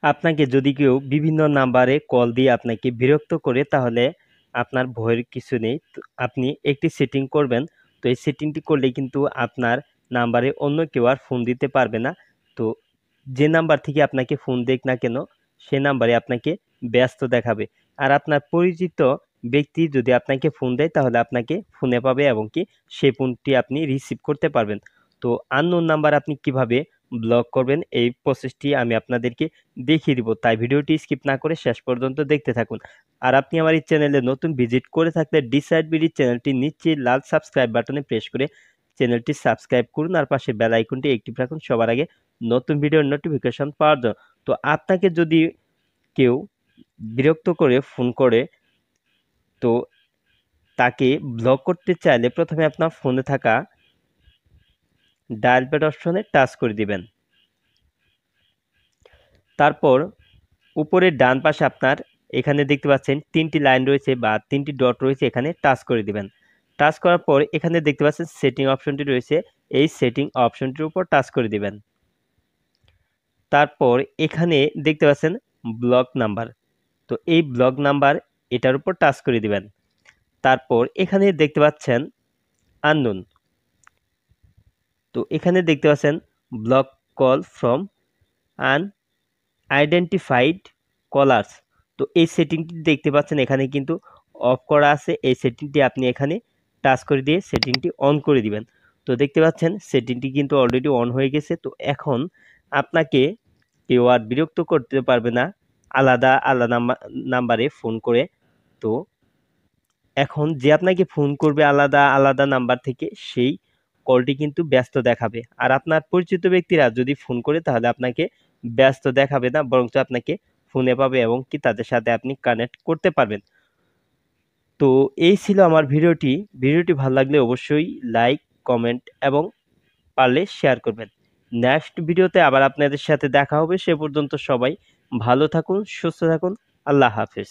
আপনাকে যদি কেউ বিভিন্ন নাম্বারে কল দিয়ে আপনাকে বিরক্ত করে তাহলে আপনার ভয়ের কিছু নেই। তো আপনি একটি সেটিং করবেন। তো এই সেটিংটি করলে কিন্তু আপনার নাম্বারে অন্য কেউ আর ফোন দিতে পারবে না। তো যে নাম্বার থেকে আপনাকে ফোন দেখ না কেন সে নাম্বারে আপনাকে ব্যস্ত দেখাবে। আর আপনার পরিচিত ব্যক্তি যদি আপনাকে ফোন দেয় তাহলে আপনাকে ফোনে পাবে এবং কি সেই ফোনটি আপনি রিসিভ করতে পারবেন। তো আননোন নাম্বার আপনি কিভাবে ব্লক করবেন এই প্রসেসটি আমি আপনাদেরকে দেখিয়ে দিব। তাই ভিডিওটি স্কিপ না করে শেষ পর্যন্ত দেখতে থাকুন। আর আপনি আমার এই চ্যানেলে নতুন ভিজিট করে থাকলে ডিসাইড বিডি চ্যানেলটি নিচে লাল সাবস্ক্রাইব বাটনে প্রেস করে চ্যানেলটি সাবস্ক্রাইব করুন আর পাশে বেল আইকনটি অ্যাক্টিভ রাখুন সবার আগে নতুন ভিডিওর নোটিফিকেশন পাওয়ার জন্য। তো আপনাকে যদি কেউ বিরক্ত করে ফোন করে তো তাকে ব্লক করতে চাইলে প্রথমে আপনার ফোনে থাকা ডায়াল প্যাড অপশনে টাচ করে দিবেন। তারপর উপরের ডান পাশে আপনার এখানে দেখতে পাচ্ছেন 3টি লাইন রয়েছে বা 3টি ডট রয়েছে, এখানে টাচ করে দিবেন। টাচ করার পর এখানে দেখতে পাচ্ছেন সেটিং অপশনটি রয়েছে, এই সেটিং অপশনটির উপর টাচ করে দিবেন। তারপর এখানে দেখতে পাচ্ছেন ব্লক নাম্বার, তো এই ব্লক নাম্বার এটার উপর টাচ করে দিবেন। তারপর এখানে দেখতে পাচ্ছেন আননোন, তো এখানে দেখতে পাচ্ছেন block call from unidentified collars, তো এই সেটিংটি দেখতে পাচ্ছেন এখানে কিন্তু অফ করা আছে। এই সেটিংটি আপনি এখানে টাচ করে দিয়ে সেটিংটি অন করে দিবেন। তো দেখতে পাচ্ছেন সেটিংটি কিন্তু অলরেডি অন হয়ে গেছে। তো এখন আপনাকে কেউ আর বিরক্ত করতে পারবে না আলাদা আলাদা নাম্বারে ফোন করে। তো এখন যে আপনাকে ফোন করবে আলাদা আলাদা নাম্বার থেকে সেই কলটি কিন্তু ব্যস্ত দেখাবে। আর আপনার পরিচিত ব্যক্তিরা যদি ফোন করে তাহলে আপনাকে ব্যস্ত দেখাবে না, বরঞ্চ আপনাকে ফোনে পাবে এবং কি তাদের সাথে আপনি কানেক্ট করতে পারবেন। তো এই ছিল আমার ভিডিওটি। ভিডিওটি ভালো লাগলে অবশ্যই লাইক, কমেন্ট এবং পারলে শেয়ার করবেন। নেক্সট ভিডিওতে আবার আপনাদের সাথে দেখা হবে। সে পর্যন্ত সবাই ভালো থাকুন, সুস্থ থাকুন। আল্লাহ হাফেজ।